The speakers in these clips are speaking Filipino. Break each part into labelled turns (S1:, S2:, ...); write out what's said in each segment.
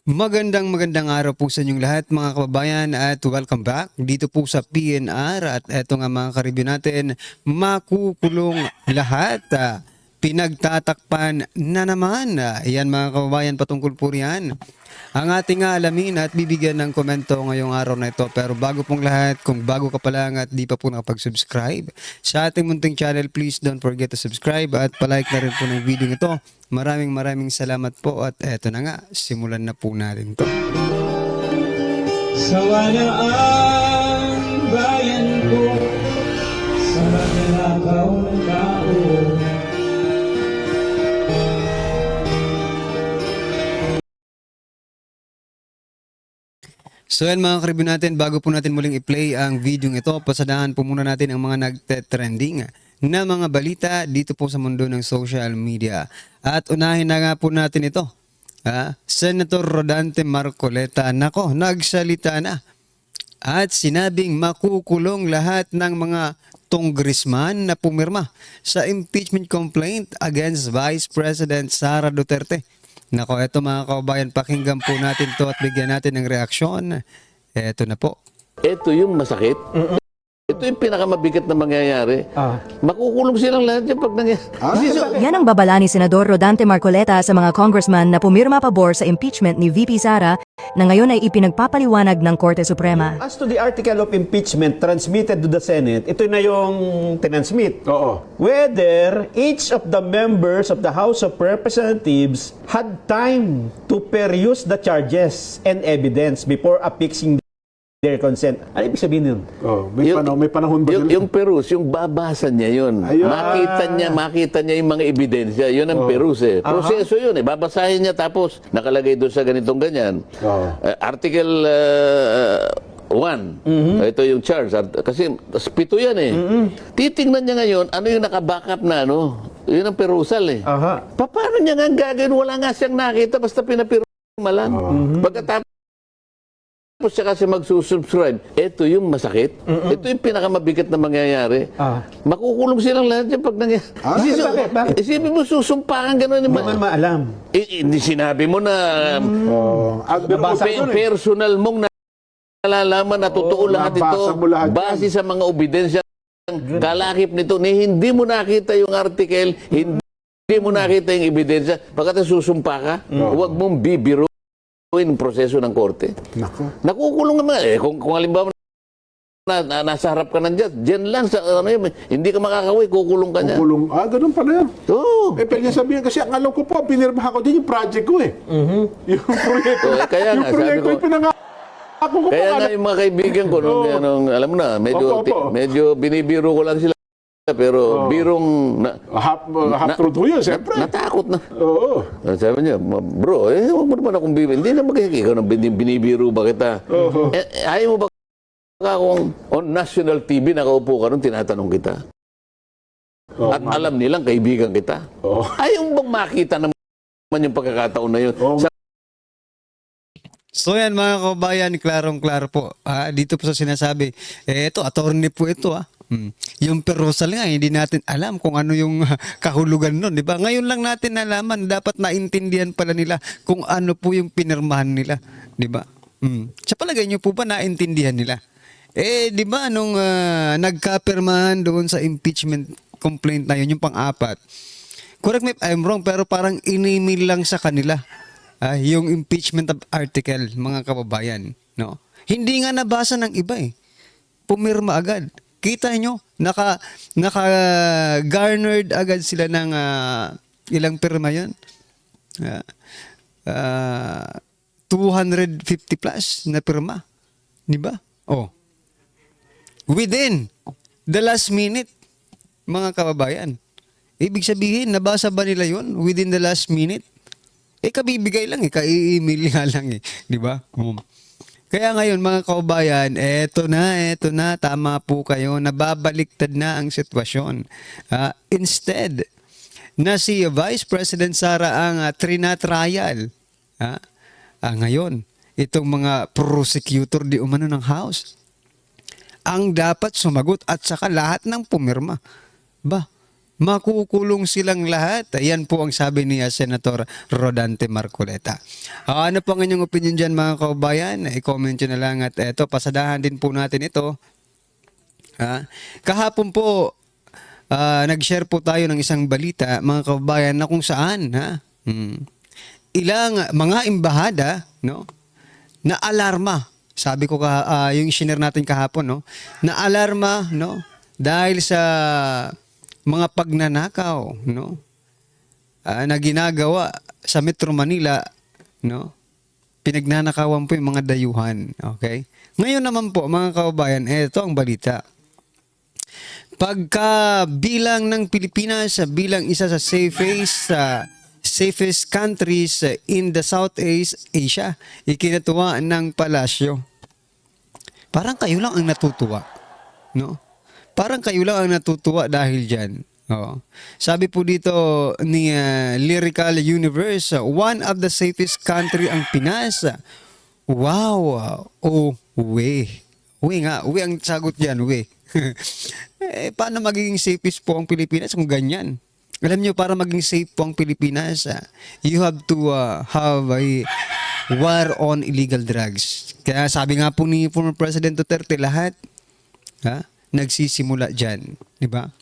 S1: Magandang araw po sa inyong lahat mga kababayan at welcome back dito po sa PNR at eto nga mga karibyo natin, makukulong lahat. Pinagtatakpan na naman. Yan mga kababayan, patungkol po riyan ang ating alamin at bibigyan ng komento ngayong araw na ito. Pero bago pong lahat, kung bago ka pa lang at di pa po nakapag-subscribe sa ating munting channel, please don't forget to subscribe at palike na rin po ng video ito. Maraming salamat po at eto na nga, simulan na po natin to.
S2: Sawa na ang bayan ko sa magnanakaw ng tao.
S1: So yan mga karibyo natin, bago po natin muling i-play ang video ito, pasadahan po muna natin ang mga nagte-trending na mga balita dito po sa mundo ng social media. At unahin na nga po natin ito. Senator Rodante Marcoleta, nako, nagsalita na. At sinabing makukulong lahat ng mga congressman na pumirma sa impeachment complaint against Vice President Sara Duterte. Nako, eto mga kababayan, pakinggan po natin to at bigyan natin ng reaksyon. Eto na po.
S3: Ito yung masakit. Ito yung pinakamabigat na mangyayari. Makukulong silang lahat yung pag nangyayari.
S4: Yan ang babala ni Senador Rodante Marcoleta sa mga congressman na pumirma pabor sa impeachment ni VP Sara na ngayon ay ipinagpapaliwanag ng Korte Suprema.
S5: As to the article of impeachment transmitted to the Senate, ito na yung tinansmit.
S6: Oo.
S5: Whether each of the members of the House of Representatives had time to peruse the charges and evidence before affixing their consent. Ano ibig sabihin yun?
S6: Oh, may panahon ba
S3: yung,
S6: sila?
S3: yung perus, yung babasa niya yun.
S6: Ayun.
S3: Makita niya yung mga ebidensya. Yun ang perus eh. Proseso yun eh. Babasahin niya tapos nakalagay doon sa ganitong ganyan. Article 1. Ito yung charge. Kasi pito yan eh. Titingnan niya ngayon, ano yung nakabackup na ano. Yun ang perusal eh. Paano niya nga gagawin? Wala nga siyang nakita basta pinapirma lang. Pagkatapos siya kasi magsusubscribe, ito yung masakit. Ito yung pinakamabigat na mangyayari. Makukulong silang lahat yung pag nangyayari.
S5: Bakit?
S3: Isipin mo, susumpangan gano'n.
S5: Hindi man maalam.
S3: Hindi sinabi mo na personal mong nalalaman na totoo lahat ito.
S6: Nabasa mo lahat
S3: Base sa mga ebidensya kalakip nito, ni hindi mo nakita yung article, hindi mo nakita yung ebidensya, pagkatapos susumpa ka, huwag mong bibiro yung proseso ng korte. Nakukulong naman. Kung halimbawa nasa harap ka ng judge, dyan lang sa hindi ka makakaway, kukulong ka niya.
S6: Kukulong. Ganun pala yan.
S3: Oo.
S6: Pwede niya sabihin kasi ang alam ko po, pinirmahan ko din yung project ko eh. Yung proyekto.
S3: Kaya nga,
S6: yung proyekto
S3: sabi ko,
S6: yung pinangako ko
S3: kaya nga yung mga kaibigan ko, nung, alam mo na, medyo binibiro ko lang sila. Pero birong
S6: half truth ho yun, siyempre.
S3: natakot na.
S6: Oo.
S3: Sabi niya, bro, huwag mo naman akong bibiro. Hindi na ikaw na binibiro ba kita? Ayaw mo ba kung on national TV nakaupo ka nung tinatanong kita? At alam nilang kaibigan kita. Ayaw mo bang makita naman yung pagkakataon na yun?
S1: So yan mga kababayan, klarong-klaro po. Dito po sa sinasabi, ito, attorney po ito Yung perusal nga, hindi natin alam kung ano yung kahulugan nun, di ba? Ngayon lang natin nalaman, dapat naintindihan pala nila kung ano po yung pinirmahan nila, di ba? Sa palagay nyo po ba naintindihan nila? Di ba, nung nagkapirmahan doon sa impeachment complaint na yun, yung pang-apat, correct me if I'm wrong, pero parang in-email lang sa kanila yung impeachment article, mga kababayan, no? Hindi nga nabasa ng iba pumirma agad. Kita nyo, naka-garnered agad sila ng ilang pirma yun? 250 plus na pirma. Di ba? Within the last minute, mga kababayan. Ibig sabihin, nabasa ba nila yun within the last minute? Kabibigay lang ka-email nga lang Di ba? Kaya ngayon mga kababayan, eto na, tama po kayo, nababaliktad na ang sitwasyon. Instead, na si Vice President Sara ang trinatrial, ngayon, itong mga prosecutor di umano ng House, ang dapat sumagot at saka lahat ng pumirma. Ba, makukulong silang lahat. Ayan po ang sabi ni Senator Rodante Marcoleta. Ano po ang inyong opinion dyan mga kababayan? I-comment nyo na lang at eto, pasadahan din po natin ito. Kahapon po, nag-share po tayo ng isang balita mga kababayan na kung saan ilang mga embahada, no, na alarma. Sabi ko yung shinare natin kahapon, no, na alarma, no, dahil sa mga pagnanakaw, no, na ginagawa sa Metro Manila, no, pinagnanakawan po yung mga dayuhan. Okay? Ngayon naman po mga kababayan, ito ang balita. Pagkabilang ng Pilipinas bilang isa sa safest countries in the Southeast Asia, ikinatuwa ng palasyo. Parang kayo lang ang natutuwa, no? Parang kayo lang ang natutuwa dahil dyan. Sabi po dito ni Lyrical Universe, one of the safest country ang Pinas. Wow! Oh, we nga. We ang sagot dyan, we. Paano magiging safest po ang Pilipinas kung ganyan? Alam nyo, para maging safe po ang Pilipinas, you have to have a war on illegal drugs. Kaya sabi nga po ni former President Duterte, lahat nagsisimula dyan. Diba?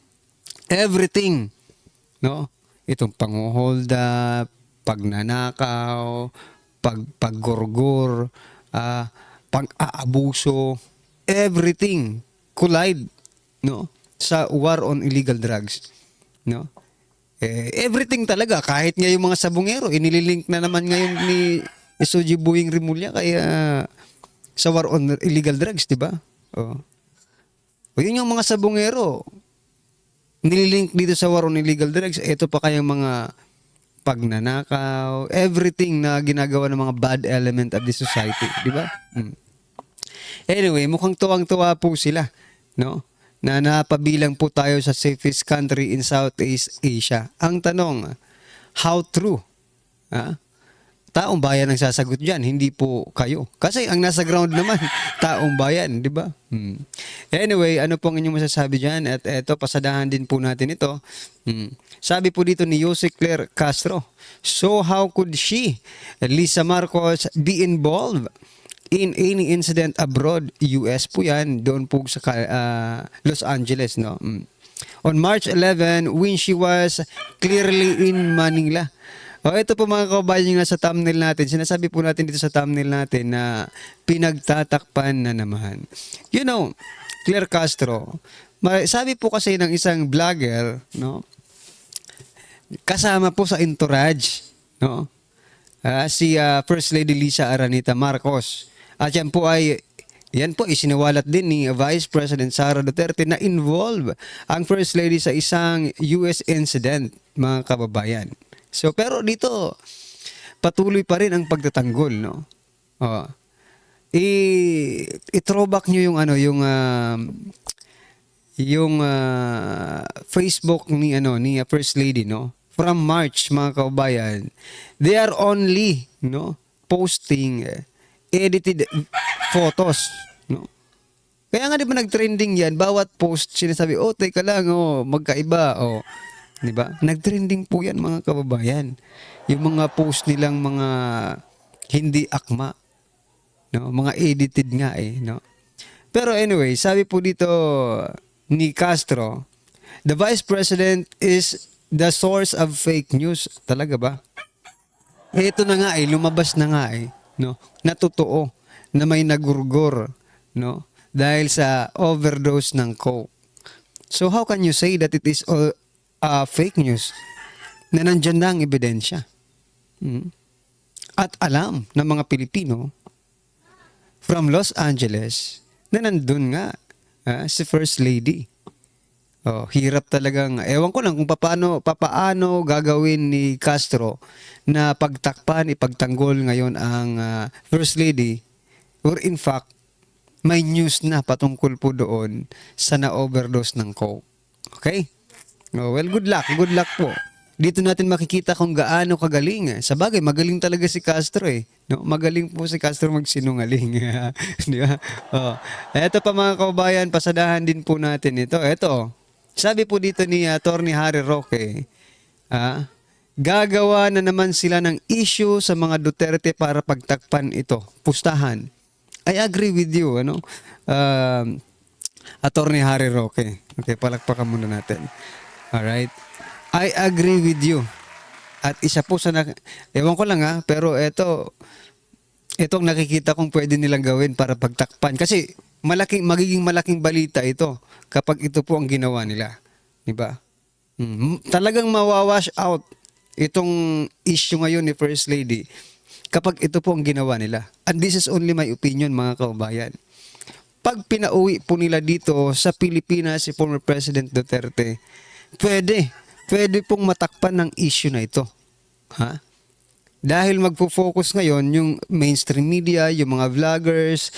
S1: Everything. No? Itong pang-hold up, pagnanakaw, paggorgor, pang-aabuso, everything collide, no, sa war on illegal drugs, no. Everything talaga, kahit nga yung mga sabungero, inililink na naman ngayon ni SOG Boying Rimulya kaya sa war on illegal drugs, di ba? O yun yung mga sabungero, nililink dito sa war on illegal drugs. Ito pa kayang mga pagnanakaw, everything na ginagawa ng mga bad element of the society, di ba? Anyway, mukhang tuwang-tuwa po sila, no? Na napabilang po tayo sa safest country in Southeast Asia. Ang tanong, how true? Taong bayan ang sasagot dyan, hindi po kayo. Kasi ang nasa ground naman, taong bayan, di ba? Anyway, ano pong inyong masasabi dyan? At eto, pasadahan din po natin ito. Sabi po dito ni Jose Claire Castro, so how could she, Lisa Marcos, be involved in any incident abroad? US po yan, doon po sa Los Angeles, no? On March 11, when she was clearly in Manila. Ito po mga kababayan yung nasa thumbnail natin. Sinasabi po natin dito sa thumbnail natin na pinagtatakpan na naman. You know, Claire Castro, sabi po kasi ng isang vlogger, no? Kasama po sa entourage, no? Si First Lady Lisa Araneta Marcos. At yan po isinawalat din ni Vice President Sara Duterte na involve ang First Lady sa isang US incident, mga kababayan. So, pero dito, patuloy pa rin ang pagtatanggol, no? I-throwback nyo yung Facebook ni First Lady, no? From March, mga kababayan, they are only, no, posting edited photos, no? Kaya nga di ba nag-trending yan, bawat post sinasabi, teka lang, magkaiba, di ba? Nag-trending po yan, mga kababayan. Yung mga post nilang mga hindi akma, no? Mga edited nga no? Pero anyway, sabi po dito ni Castro, the Vice President is the source of fake news. Talaga ba? Ito na nga lumabas na nga no? Na totoo na may nagurgor, no? Dahil sa overdose ng coke. So how can you say that it is all fake news na nandyan na ang ebidensya? At alam ng mga Pilipino from Los Angeles na nandun nga si First Lady. Hirap talagang, ewan ko lang kung papaano gagawin ni Castro na pagtakpan, ipagtanggol ngayon ang First Lady, or in fact, may news na patungkol po doon sa na-overdose ng coke. Okay? Well, good luck po. Dito natin makikita kung gaano kagaling. Sa bagay, magaling talaga si Castro no? Magaling po si Castro magsinungaling. Di ba? Eto pa mga kababayan, pasadahan din po natin ito. Eto, Sabi po dito ni Attorney Harry Roque, gagawa na naman sila ng issue sa mga Duterte para pagtakpan ito, pustahan. I agree with you, Attorney Harry Roque. Okay, palakpakan muna natin. Alright. I agree with you. At isa po sa, ewan ko lang pero itong nakikita kong pwede nilang gawin para pagtakpan. Kasi magiging malaking balita ito kapag ito po ang ginawa nila. Diba? Talagang mawawash out itong issue ngayon ni First Lady kapag ito po ang ginawa nila. And this is only my opinion, mga kababayan. Pag pinauwi po nila dito sa Pilipinas si former President Duterte, pwede pong matakpan ng issue na ito. Dahil magpo-focus ngayon yung mainstream media, yung mga vloggers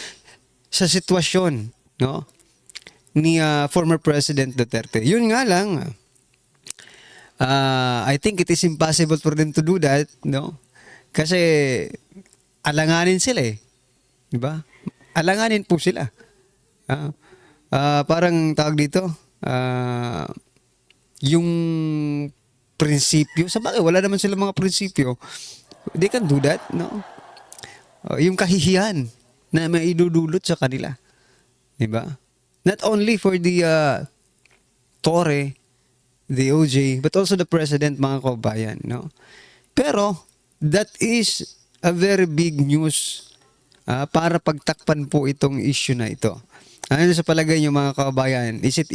S1: sa sitwasyon, no, ni former President Duterte. Yun nga lang, I think it is impossible for them to do that, no? Kasi alanganin sila di ba? Alanganin po sila. Parang tawag dito, yung prinsipyo, sa bagay, wala naman sila mga prinsipyo. They can do that, no? Yung kahihiyan na maidudulot sa kanila. Diba? Not only for the Torre, the OJ, but also the President, mga kababayan, no? Pero, that is a very big news para pagtakpan po itong issue na ito. Ano sa palagay niyo, mga kababayan? Is it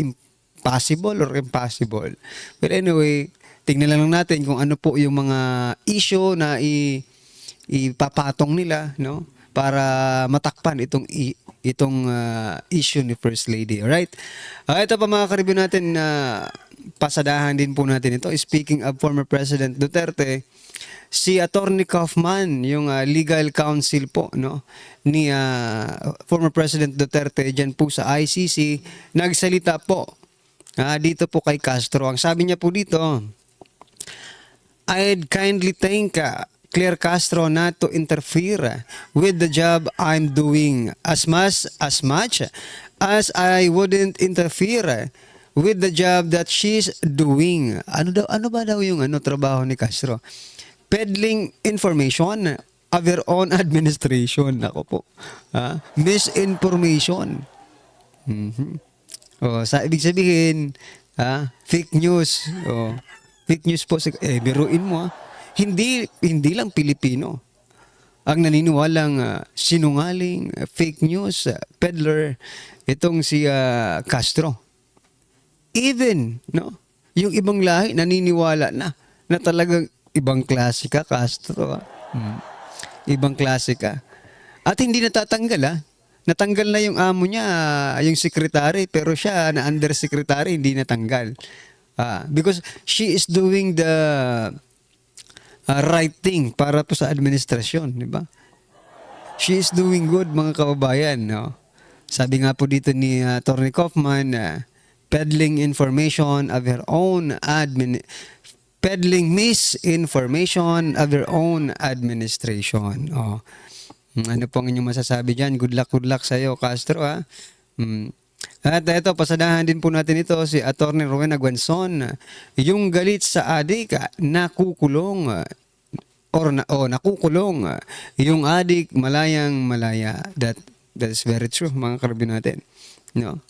S1: possible or impossible? But anyway, tingnan lang natin kung ano po yung mga issue na ipapatong nila, no, para matakpan itong issue ni First Lady. Alright? Ito pa mga karibyo natin na pasadahan din po natin ito. Speaking of former President Duterte, si Attorney Kaufman, yung legal counsel po, no, ni former President Duterte diyan po sa ICC, nagsalita po dito po kay Castro. Ang sabi niya po dito, I'd kindly thank Claire Castro not to interfere with the job I'm doing as much as I wouldn't interfere with the job that she's doing. Ano ba daw yung trabaho ni Castro? Peddling information of her own administration. Ako po. Misinformation. Ibig sabihin, fake news. Fake news po. Biruin mo. Hindi lang Pilipino ang naniniwalang sinungaling, fake news, peddler, itong si Castro. Even, no, yung ibang lahi naniniwala na talagang ibang klase ka, Castro. Ibang klase ka. At hindi natatanggal, Natanggal na yung amo niya, yung secretary, pero siya na undersecretary, hindi natanggal. Because she is doing the right thing para po sa administrasyon, di ba? She is doing good, mga kababayan, no? Sabi nga po dito ni Attorney Kaufman, peddling information of her own peddling misinformation of her own administration. Ano pong inyong masasabi dyan? Good luck sa iyo, Castro, At ito, pasadahan din po natin ito si Attorney Rowena Guanzon. Yung galit sa adik, nakukulong nakukulong. Yung adik, malayang malaya. That is very true, mga karabin natin. No?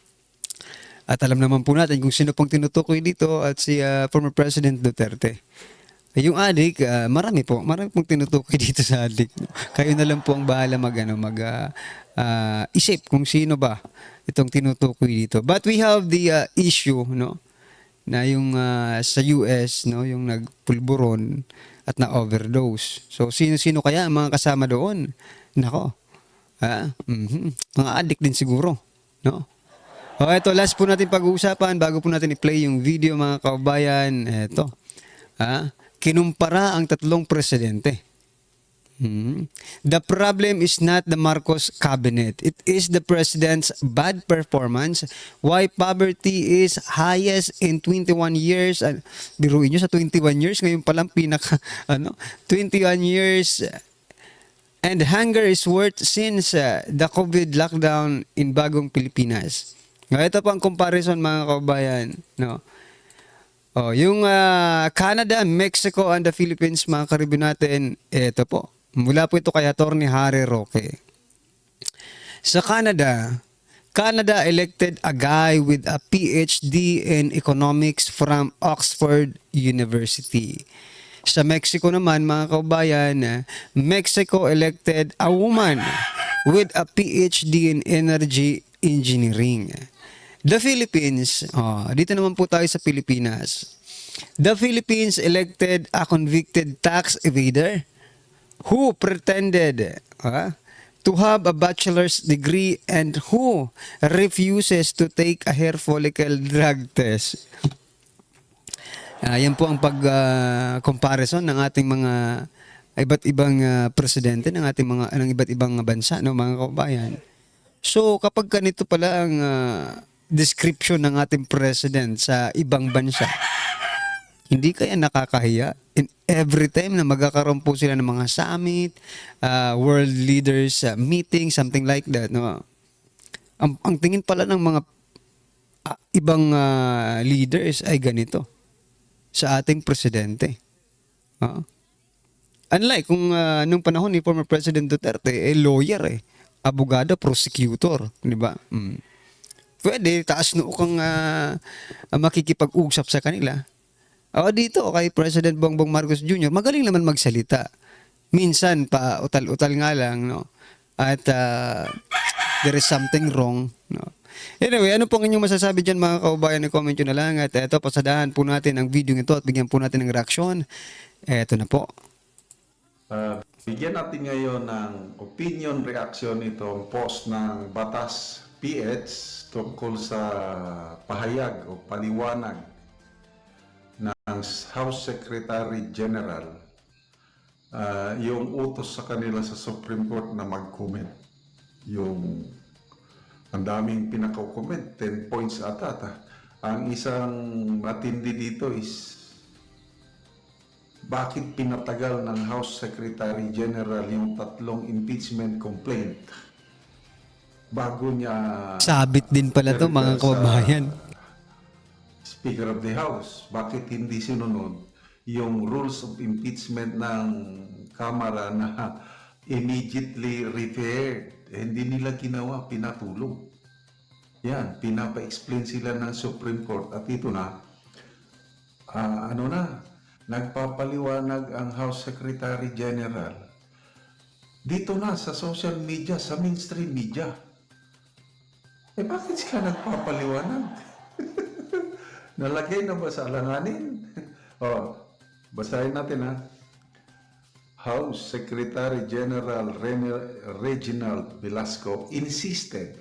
S1: At alam naman po natin kung sino pong tinutukoy dito at si former President Duterte. Yung adik, marami pong tinutukoy dito sa adik. No? Kayo na lang po ang bahala isip kung sino ba itong tinutukoy dito. But we have the issue, no, na yung sa US, no, yung nagpulburon at na-overdose. So sino kaya ang mga kasama doon? Nako. Mga addict din siguro, no? Ito, last po natin pag-uusapan bago po natin i-play yung video, mga kababayan. Ito. Kinumpara ang tatlong presidente. The problem is not the Marcos cabinet. It is the president's bad performance. Why poverty is highest in 21 years. Biruin nyo sa 21 years. Ngayon palang 21 years. And hunger is worse since the COVID lockdown in Bagong Pilipinas. Ito pa ang comparison mga kababayan, no? Oh, yung Canada, Mexico, and the Philippines, mga karibin natin, ito po. Mula po ito kay Attorney Harry Roque. Sa Canada, Canada elected a guy with a PhD in economics from Oxford University. Sa Mexico naman, mga kababayan, Mexico elected a woman with a PhD in energy engineering. The Philippines, dito naman po tayo sa Pilipinas. The Philippines elected a convicted tax evader who pretended to have a bachelor's degree and who refuses to take a hair follicle drug test. Yan po ang pag-comparison ng ating mga iba't ibang presidente ng ating mga ng iba't ibang bansa, no, mga kababayan. So kapag ganito pala ang description ng ating president sa ibang bansa, hindi kaya nakakahiya? In every time na magkakaroon po sila ng mga summit, world leaders meeting, something like that, no? Ang tingin pala ng mga ibang leaders ay ganito sa ating presidente. Unlike kung nung panahon ni former President Duterte, lawyer abogado, prosecutor, di ba? Pwede, taas noo kang makikipag-usap sa kanila. Dito kay President Bongbong Marcos Jr., magaling naman magsalita. Minsan pa utal-utal nga lang, no? At there is something wrong, no? Anyway, ano pong inyong masasabi dyan mga kaubayan? I-comment nyo na lang. At ito, pasadahan po natin ang video ito at bigyan po natin ng reaksyon. Ito na po.
S7: Bigyan natin ngayon ng opinion reaction itong post ng Batas PH tungkol sa pahayag o paliwanag ng House Secretary General yung utos sa kanila sa Supreme Court na mag-comment. Yung ang daming pinaka-comment, 10 points ata. Ang isang matindi dito is bakit pinatagal ng House Secretary General yung 3 impeachment complaint bago niya
S1: Sabit din pala to mga kababayan.
S7: Speaker of the House, bakit hindi sinunod yung rules of impeachment ng Kamara na immediately referred? Hindi nila ginawa, pinatulog. Yan, pinapa-explain sila ng Supreme Court at ito na, nagpapaliwanag ang House Secretary General dito na sa social media, sa mainstream media. Bakit sila nagpapaliwanag? Nalagay na ba sa alanganin? Basahin natin House Secretary General Reginald Velasco insisted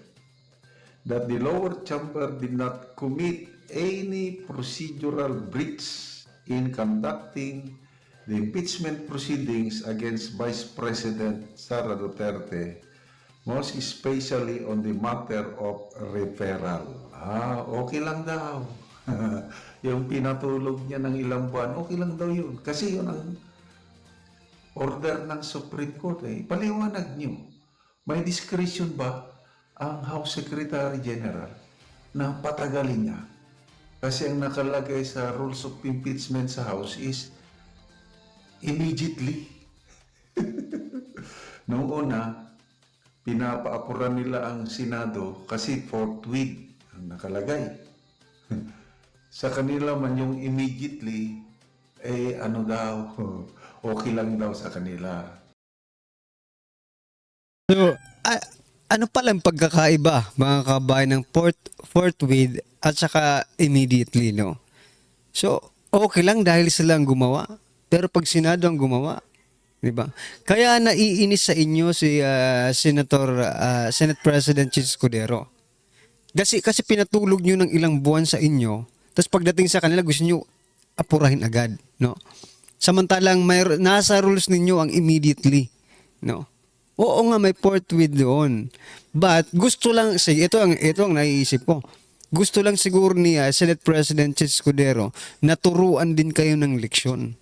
S7: that the lower chamber did not commit any procedural breach in conducting the impeachment proceedings against Vice President Sara Duterte, most especially on the matter of referral. Okay lang daw. Yung pinatulog niya ng ilang buwan, okay lang daw yun. Kasi yun ang order ng Supreme Court. Paliwanag niyo. May discretion ba ang House Secretary General na patagalin niya? Kasi ang nakalagay sa rules of impeachment sa House is immediately. Noong una, pinapaapuran nila ang Senado kasi forthwith ang nakalagay. Sa kanila man yung immediately, okay lang daw sa kanila.
S1: So, ano palang pagkakaiba mga kabayan ng forthwith at saka immediately, no? So, okay lang dahil sila ang gumawa. Pero pag Senado ang gumawa, di ba? Kaya naiinis sa inyo si Senate President Chis Escudero. Kasi pinatulog nyo ng ilang buwan sa inyo, tapos pagdating sa kanila gusto nyo apurahin agad, no? Samantalang nasa rules ninyo ang immediately, no? Oo nga, may forthwith doon. But gusto lang, ito ang naiisip ko. Gusto lang siguro ni Senate President Chis Escudero na turuan din kayo ng leksyon.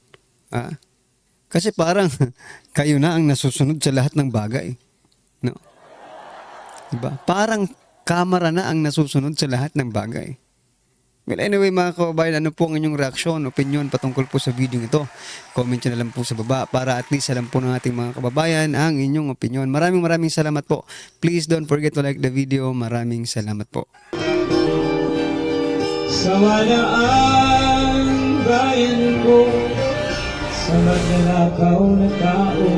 S1: Kasi parang kayo na ang nasusunod sa lahat ng bagay. No? Diba? Parang Kamara na ang nasusunod sa lahat ng bagay. Well, anyway mga kababayan, ano po ang inyong reaksyon, opinion patungkol po sa video ito? Comment nyo na lang po sa baba para at least alam po ng ating mga kababayan ang inyong opinion. Maraming salamat po. Please don't forget to like the video. Maraming salamat po.
S2: Sawa na ang bayan ko sa magnanakaw na tao.